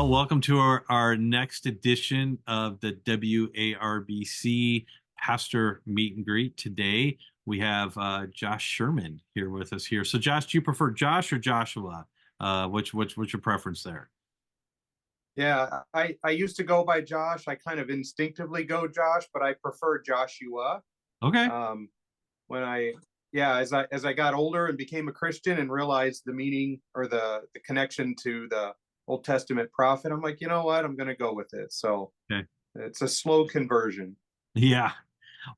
Well, welcome to our next edition of the WARBC Pastor Meet and Greet. Today we have Josh Sherman here with us here. So, Josh, do you prefer Josh or Joshua? What's your preference there? Yeah, I used to go by Josh. I kind of instinctively go Josh, but I prefer Joshua. Okay. Um, when I yeah, as I got older and became a Christian and realized the meaning or the connection to the Old Testament prophet, I'm like, you know what? I'm going to go with it. So Okay. it's a slow conversion. Yeah.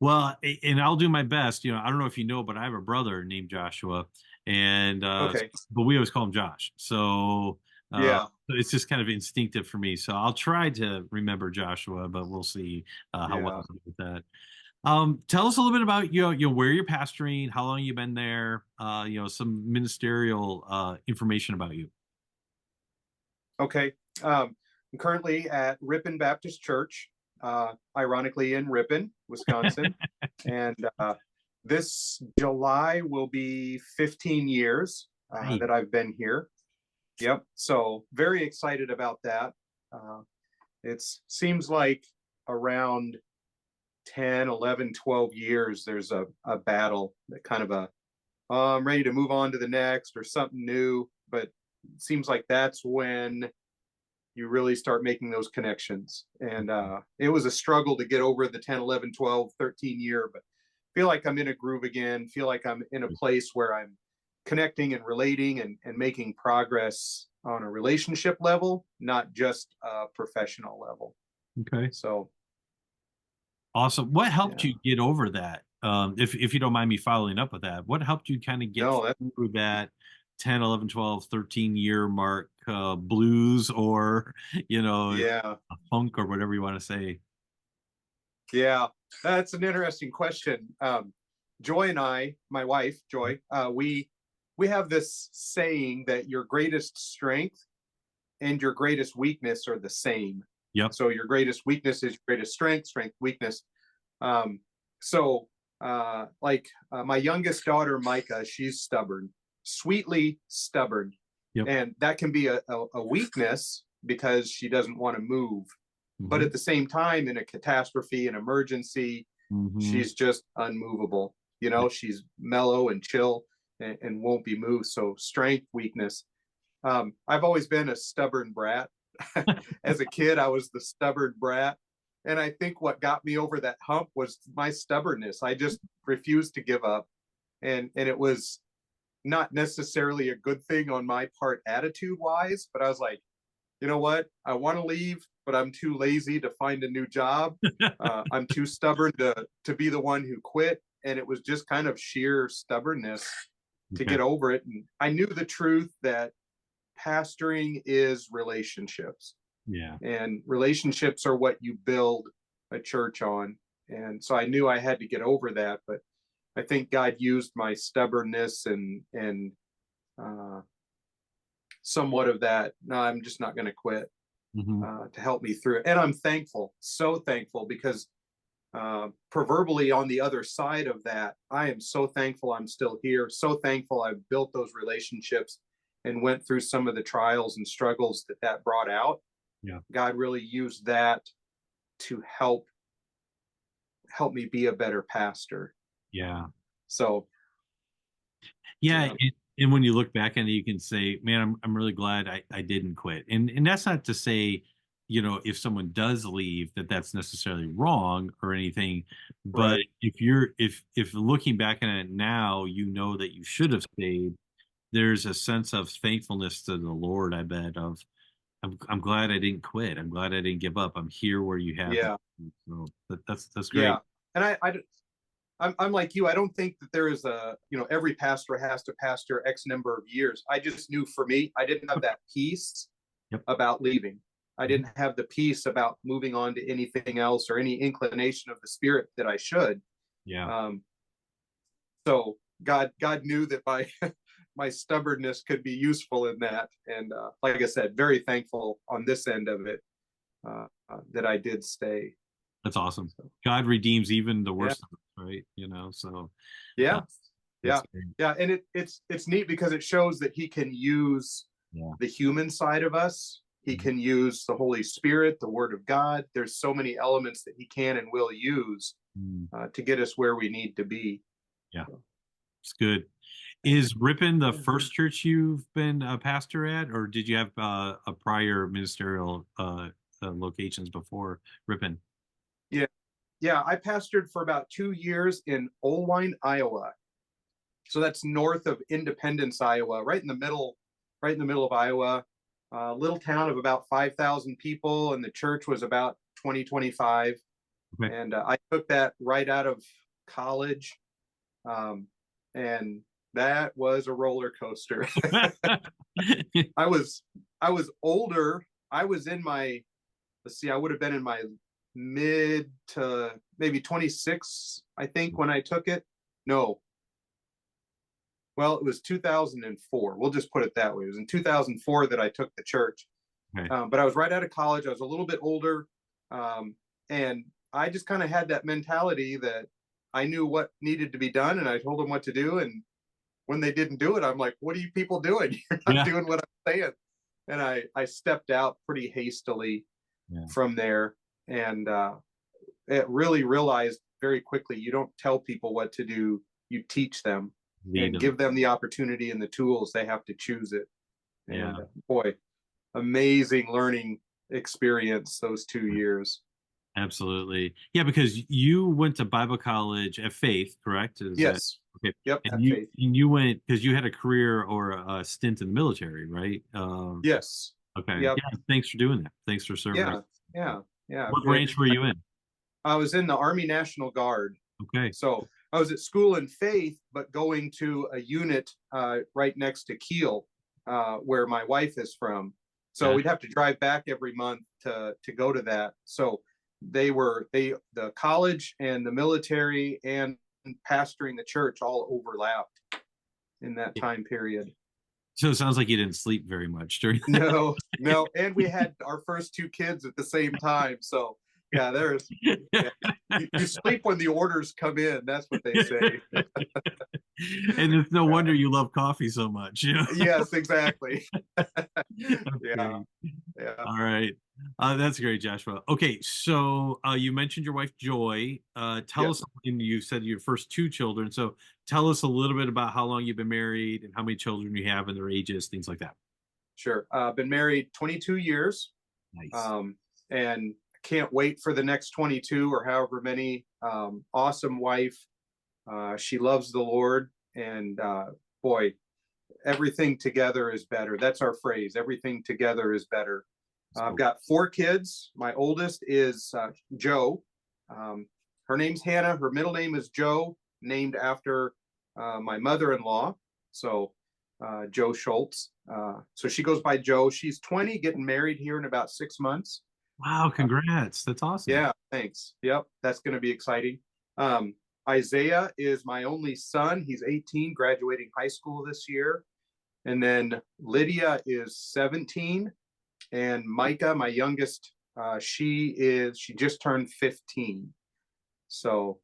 Well, and I'll do my best. I don't know if you know, but I have a brother named Joshua, and Okay. but we always call him Josh. So Yeah. it's just kind of instinctive for me. So I'll try to remember Joshua, but we'll see how well Yeah. I do with that. Tell us a little bit about where you're pastoring, how long you've been there, some ministerial information about you. Okay. I'm currently at Ripon Baptist Church, ironically in Ripon, Wisconsin. And this July will be 15 years Nice. that I've been here. Yep. So very excited about that. Uh, it seems like around 10, 11, 12 years, there's a battle that kind of I'm ready to move on to the next or something new. But it seems like that's when you really start making those connections. And it was a struggle to get over the 10, 11, 12, 13 year, but feel like I'm in a groove again, feel like I'm in a place where I'm connecting and relating and making progress on a relationship level, not just a professional level. Okay. So, Awesome. What helped yeah. you get over that? If you don't mind me following up with that, what helped you kind of get No, that, through that 10, 11, 12, 13 year mark, blues or, yeah. funk or whatever you want to say? Yeah. That's an interesting question. Joy and I, my wife, Joy, we have this saying that your greatest strength and your greatest weakness are the same. Yep. So your greatest weakness is your greatest strength, strength, weakness. Um, so my youngest daughter, Micah, she's stubborn, sweetly stubborn. Yep. And that can be a weakness because she doesn't want to move. But Hmm. at the same time, in a catastrophe, an emergency, Hmm. she's just unmovable. Yep. She's mellow and chill and won't be moved. So strength, weakness. I've always been a stubborn brat. As a kid, I was the stubborn brat. And I think what got me over that hump was my stubbornness. I just refused to give up. And it was not necessarily a good thing on my part, attitude wise, but I was like, you know what? I want to leave, but I'm too lazy to find a new job. I'm too stubborn to be the one who quit. And it was just kind of sheer stubbornness to Okay. get over it. And I knew the truth that pastoring is relationships, Yeah. and relationships are what you build a church on. And so I knew I had to get over that, but I think God used my stubbornness and uh, somewhat of that. No, I'm just not going to quit Hmm. to help me through it. And I'm thankful, so thankful, because proverbially on the other side of that, I am so thankful I'm still here. So thankful I've built those relationships and went through some of the trials and struggles that brought out. Yeah. God really used that to help me be a better pastor. Yeah. So Yeah. yeah, And when you look back on it, you can say, man, I'm really glad I didn't quit. And that's not to say, if someone does leave that that's necessarily wrong or anything. But right. if looking back on it now, that you should have stayed, there's a sense of thankfulness to the Lord, I bet, of I'm glad I didn't quit. I'm glad I didn't give up. I'm here where you have me. Yeah, So that's great. yeah. And I'm like you. I don't think that there is every pastor has to pastor X number of years. I just knew for me, I didn't have that peace Yep. about leaving. I Mhm. didn't have the peace about moving on to anything else or any inclination of the spirit that I should. Yeah. Um, so God knew that my my stubbornness could be useful in that, and like I said, very thankful on this end of it that I did stay. That's awesome. So, God redeems even the yeah, worst of us, right? So uh, yeah, that's yeah, great. yeah, and it's neat because it shows that He can use Yeah. the human side of us, He can use the Holy Spirit, the Word of God. There's so many elements that he can and will use Mm. to get us where we need to be. Yeah, it's good. Is Ripon the first church you've been a pastor at, or did you have a prior ministerial locations before Ripon? Yeah, yeah. I pastored for about 2 years in Olwine, Iowa. So that's north of Independence, Iowa, right in the middle, of Iowa. A little town of about 5,000 people, and the church was about 20, 25. Okay. And I took that right out of college, and that was a roller coaster. I was older. I was in my, let's see, I would have been in my mid to maybe 26, I think, when I took it. No, well, it was 2004. We'll just put it that way. It was in 2004 that I took the church. Okay. But I was right out of college. I was a little bit older. And I just kind of had that mentality that I knew what needed to be done, and I told them what to do. And when they didn't do it, I'm like, what are you people doing? You're not doing what I'm saying. And I stepped out pretty hastily from there. And it really realized very quickly, you don't tell people what to do, you teach them and give them the opportunity and the tools. They have to choose it. And boy, amazing learning experience those 2 years. Absolutely. Yeah, because you went to Bible college at Faith, correct? Yes. Okay. Yep. And you went because you had a career or a stint in the military, right? Yes. Okay. Yep. Yeah. Thanks for doing that. Thanks for serving. Yeah. What branch were you in? I was in the Army National Guard. Okay. So I was at school in Faith, but going to a unit right next to Kiel, where my wife is from. So we'd have to drive back every month to go to that. So the college and the military and pastoring the church all overlapped in that time period. So it sounds like you didn't sleep very much during that. No. And we had our first 2 kids at the same time. So yeah, you sleep when the orders come in. That's what they say. And it's no wonder you love coffee so much. Yes, exactly. Yeah. All right. That's great, Joshua. Okay, so you mentioned your wife Joy. Tell us, and you said your first 2 children. So tell us a little bit about how long you've been married and how many children you have and their ages, things like that. Sure. Been married 22 years. Nice. And can't wait for the next 22 or however many. Awesome wife. She loves the Lord, and boy, everything together is better. That's our phrase. Everything together is better. I've got 4 kids. My oldest is Joe. Her name's Hannah. Her middle name is Joe, named after my mother-in-law. So Joe Schultz. So she goes by Joe. She's 20, getting married here in about 6 months. Wow, congrats. That's awesome. Yeah, thanks. Yep, that's going to be exciting. Isaiah is my only son. He's 18, graduating high school this year. And then Lydia is 17. And Micah, my youngest, she just turned 15. So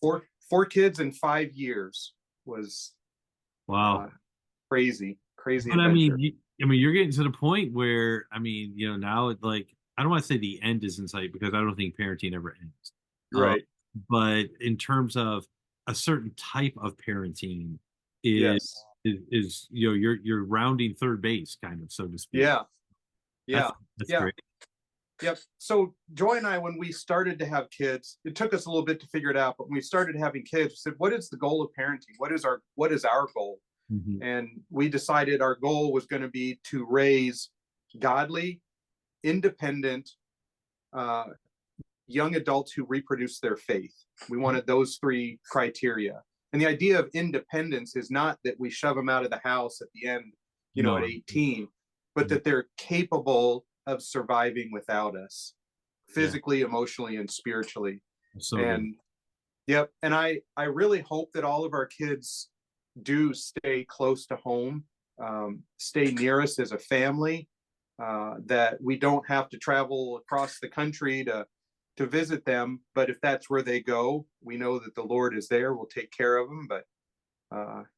four kids in 5 years was crazy But adventure. I mean, you're getting to the point where now it's like, I don't want to say the end is in sight because I don't think parenting ever ends. Right. But in terms of a certain type of parenting is you're rounding third base, kind of, so to speak. That's great. Yep. So Joy and I, when we started to have kids, it took us a little bit to figure it out, but when we started having kids, we said, what is the goal of parenting? What is our goal? Mm-hmm. And we decided our goal was going to be to raise godly, independent, young adults who reproduce their faith. We wanted those 3 criteria. And the idea of independence is not that we shove them out of the house at the end, at 18, but that they're capable of surviving without us, physically, emotionally, and spiritually. And I really hope that all of our kids do stay close to home, stay near us as a family, that we don't have to travel across the country to visit them. But if that's where they go, we know that the Lord is there. We'll take care of them. But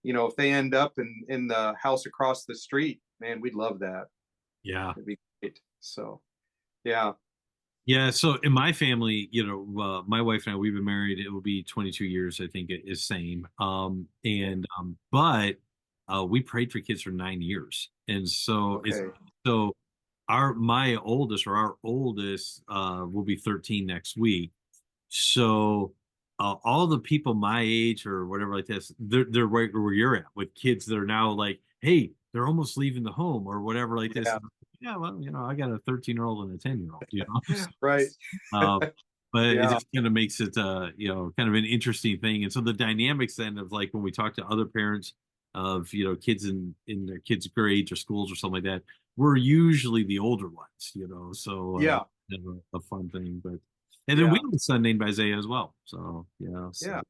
if they end up in the house across the street, man, we'd love that. Yeah. It'd be great. So, yeah. Yeah, so in my family, my wife and I, we've been married. It will be 22 years, I think it is same. But we prayed for kids for 9 years, and so it's Okay. so our oldest will be 13 next week. So all the people my age or whatever like this, they're right where you're at with kids that are now like, hey, they're almost leaving the home or whatever like this. Yeah. Yeah, well, I got a 13-year-old and a 10-year-old, Right. Um, but it Yeah. just kind of makes it, kind of an interesting thing. And so the dynamics then of like when we talk to other parents of, kids in their kids' grades or schools or something like that, we're usually the older ones, so Yeah. kind of a fun thing. But and then we Yeah. have a son named Isaiah as well. So Yeah. so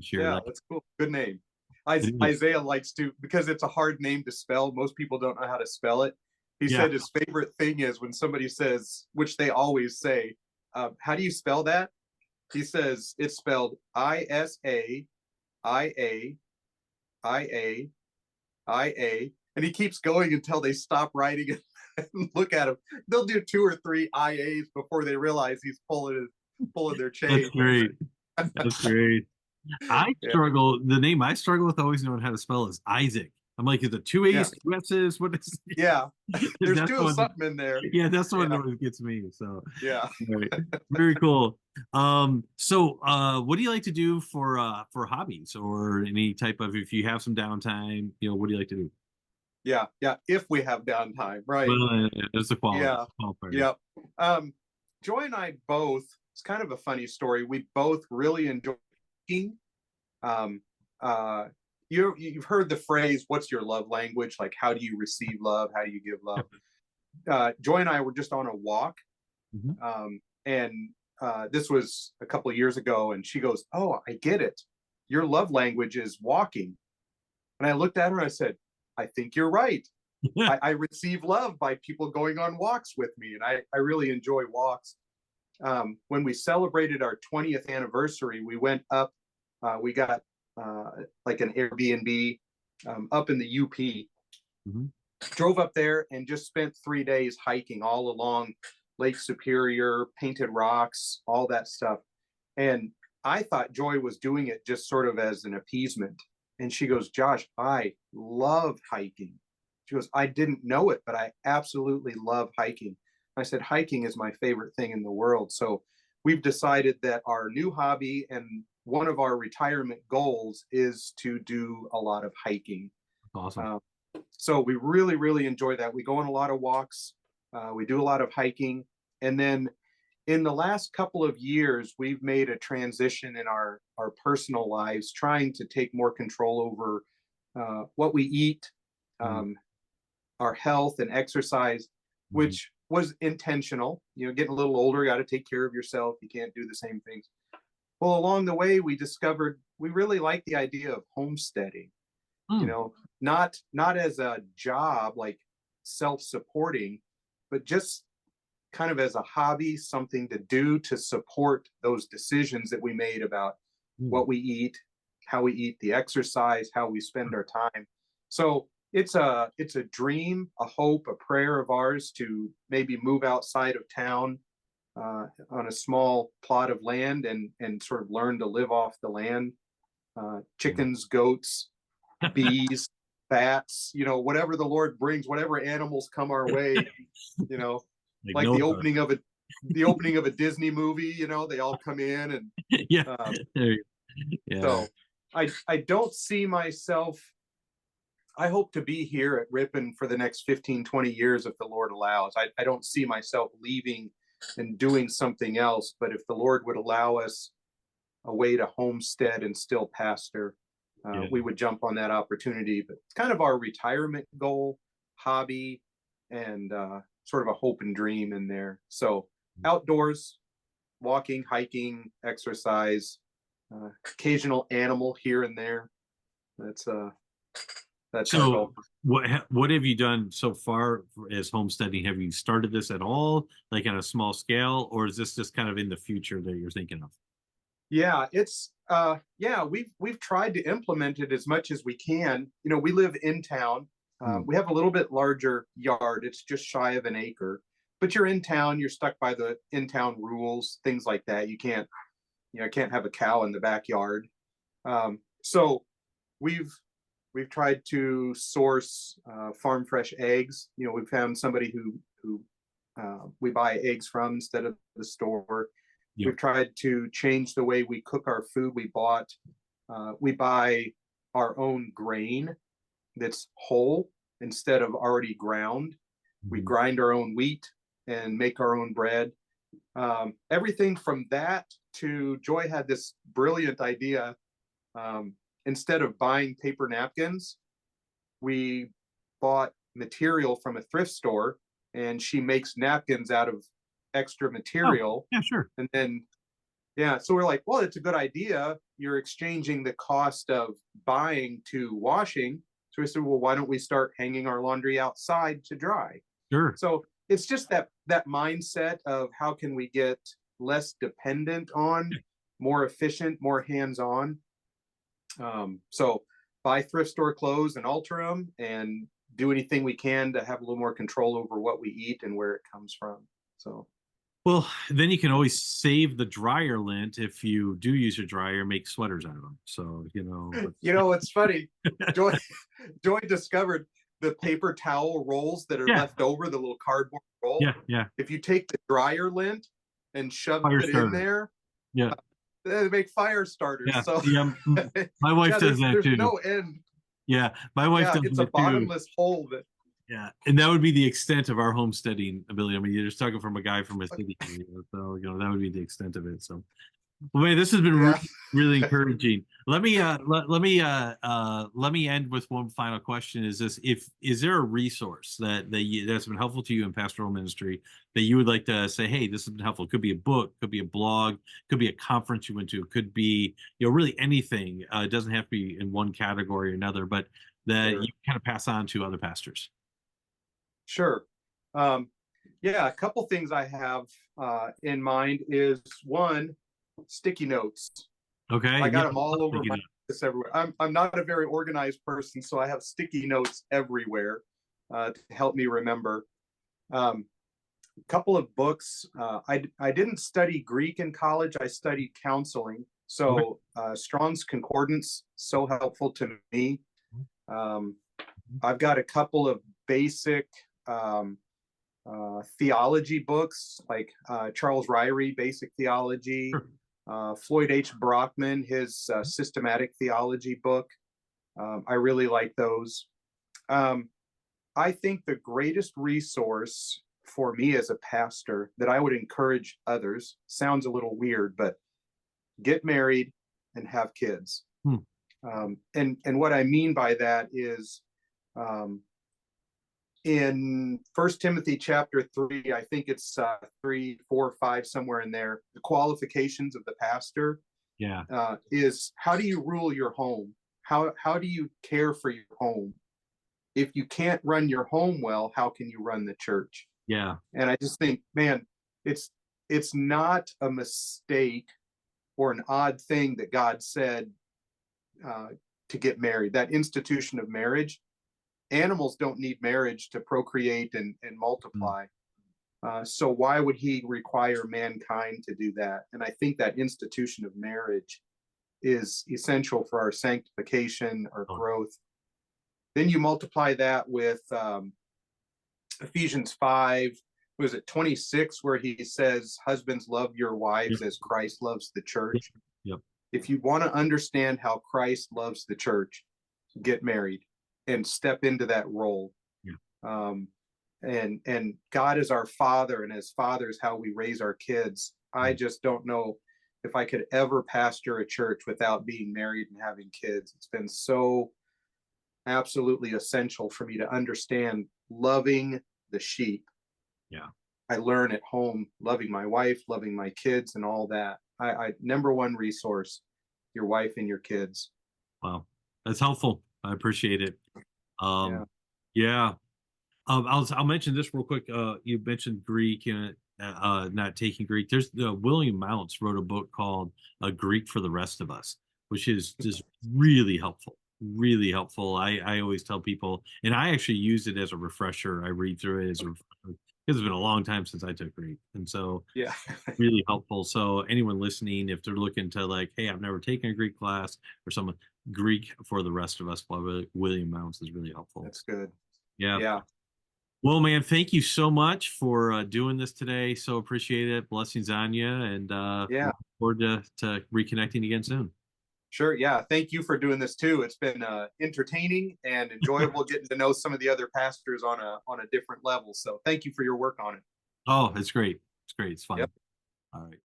share Yeah. that. That's cool. Good name. It is. Isaiah likes to, because it's a hard name to spell. Most people don't know how to spell it. He Yeah. said his favorite thing is when somebody says, which they always say, how do you spell that? He says it's spelled Isaiah, and he keeps going until they stop writing it and look at him. They'll do 2 or 3 IAs before they realize he's pulling their That's chain. great. That's great. I Yeah, struggle. The name I struggle with always knowing how to spell is Isaac. I'm like, is it two yeah, A's, two S's? What is? yeah. There's That's two the of one. something in there. Yeah, that's the one Yeah, that always gets me. So, yeah. right. Very cool. What do you like to do for hobbies or any type of if you have some downtime? What do you like to do? Yeah, yeah. If we have downtime, right? Well, it's the Yeah, qualifier. yep. Joy and I both. It's kind of a funny story. We both really enjoy cooking. Um, uh, you've heard the phrase, "What's your love language?" Like, how do you receive love? How do you give love? Joy and I were just on a walk, Mhm. and this was a couple of years ago, and she goes, "Oh, I get it. Your love language is walking." And I looked at her and I said, "I think you're right. I receive love by people going on walks with me, and I really enjoy walks." When we celebrated our 20th anniversary, we went up. We got like an Airbnb up in the UP. Mhm. Drove up there and just spent 3 days hiking all along Lake Superior, Painted Rocks, all that stuff. And I thought Joy was doing it just sort of as an appeasement. And she goes, "Josh, I love hiking." She goes, "I didn't know it, but I absolutely love hiking." I said, "Hiking is my favorite thing in the world." So we've decided that our new hobby and one of our retirement goals is to do a lot of hiking. Awesome. Uh, so we really, really enjoy that. We go on a lot of walks, we do a lot of hiking. And then in the last couple of years, we've made a transition in our personal lives, trying to take more control over what we eat, Mhm. um, our health and exercise, Mhm. which was intentional. Getting a little older, got to take care of yourself. You can't do the same things. Well, along the way, we discovered we really like the idea of homesteading. you Mm. know not as a job, like self-supporting, but just kind of as a hobby, something to do to support those decisions that we made about Mm. what we eat, how we eat, the exercise, how we spend our time. So it's a dream, a hope, a prayer of ours to maybe move outside of town, on a small plot of land, and sort of learn to live off the land. Mm. Chickens, goats, bees, bats, whatever the Lord brings, whatever animals come our way, you know, Like like no. the opening of a Disney movie, they all come in. And Yeah. um, There you Yeah. so I don't see myself. I hope to be here at Ripon for the next 15, 20 years if the Lord allows. I don't see myself leaving and doing something else, but if the Lord would allow us a way to homestead and still pastor, Yeah. we would jump on that opportunity. But it's kind of our retirement goal, hobby, and sort of a hope and dream in there. So outdoors, walking, hiking, exercise, occasional animal here and there. That's that's our So goal. what have you done so far as homesteading? Have you started this at all, like on a small scale, or is this just kind of in the future that you're thinking of? Yeah, we've tried to implement it as much as we can. We live in town. Hmm. We have a little bit larger yard. It's just shy of an acre. but you're in town, you're stuck by the in-town rules, things like that. You can't, can't have a cow in the backyard. So we've tried to source farm fresh eggs. We found somebody who we buy eggs from instead of the store. Yep. We've tried to change the way we cook our food. We buy our own grain that's whole instead of already ground. We grind our own wheat and make our own bread. Everything from that to Joy had this brilliant idea. Instead of buying paper napkins, we bought material from a thrift store, and she makes napkins out of extra material. Oh, yeah, sure. And then, yeah, so we're like, well, it's a good idea. You're exchanging the cost of buying to washing. So we said, well, why don't we start hanging our laundry outside to dry? Sure. So it's just that mindset of how can we get less dependent on, more efficient, more hands-on. So buy thrift store clothes and alter them, and do anything we can to have a little more control over what we eat and where it comes from. So, well, then you can always save the dryer lint if you do use your dryer, make sweaters out of them. So, it's funny. Joy discovered the paper towel rolls that are left over, the little cardboard roll. Yeah, yeah. If you take the dryer lint and shove Fire it starter. in there, yeah, they make fire starters. Yeah, So yeah. My wife does that there's too. no end. Yeah, my wife does it's that a bottomless hole that. Yeah, and that would be the extent of our homesteading ability. I mean, you're just talking from a guy from a city, so that would be the extent of it. So, well, man, this has been really encouraging. Let me let me end with one final question. Is there a resource that's been helpful to you in pastoral ministry that you would like to say, hey, this has been helpful? It could be a book, could be a blog, could be a conference you went to, could be really anything. It doesn't have to be in one category or another, but that you kind of pass on to other pastors. Sure. A couple things I have in mind is one, sticky notes. Okay. I got them all over my office everywhere. I'm not a very organized person, so I have sticky notes everywhere to help me remember. A couple of books. I didn't study Greek in college. I studied counseling. So Strong's Concordance, so helpful to me. I've got a couple of basic theology books, like Charles Ryrie, Basic Theology, Floyd H. Brockman, his Systematic Theology book. I really like those. I think the greatest resource for me as a pastor that I would encourage others, sounds a little weird, but get married and have kids. And what I mean by that is, in 1 Timothy chapter 3, I think it's 3, 4, 5, somewhere in there, the qualifications of the pastor is, how do you rule your home? How do you care for your home? If you can't run your home well, how can you run the church? Yeah. And I just think, man, it's not a mistake or an odd thing that God said to get married. That institution of marriage, animals don't need marriage to procreate and multiply. So why would he require mankind to do that? And I think that institution of marriage is essential for our sanctification, our growth. Then you multiply that with Ephesians 5, was it 26, where he says, husbands, love your wives as Christ loves the church. If you want to understand how Christ loves the church, get married and step into that role. And God is our father, and as fathers, how we raise our kids. I just don't know if I could ever pastor a church without being married and having kids. It's been so absolutely essential for me to understand loving the sheep. I learn at home, loving my wife, loving my kids, and all that. I number one resource, your wife and your kids. Wow, that's helpful. I appreciate it. I'll mention this real quick. You mentioned Greek and not taking Greek. There's William Mounts wrote a book called Greek for the Rest of Us, which is just really helpful. Really helpful. I always tell people, and I actually use it as a refresher. I read through it as a refresher, because it's been a long time since I took Greek, and so Yeah. really helpful. So anyone listening, if they're looking to like, hey, I've never taken a Greek class or something, Greek for the rest of us by William Mounts is really helpful. That's good. Yeah. Yeah. Well, man, thank you so much for doing this today. So appreciate it. Blessings on you, and Yeah. look forward to reconnecting again soon. Sure. Yeah. Thank you for doing this too. It's been entertaining and enjoyable getting to know some of the other pastors on a different level. So thank you for your work on it. Oh, it's great. It's great. It's fun. Yep. All right.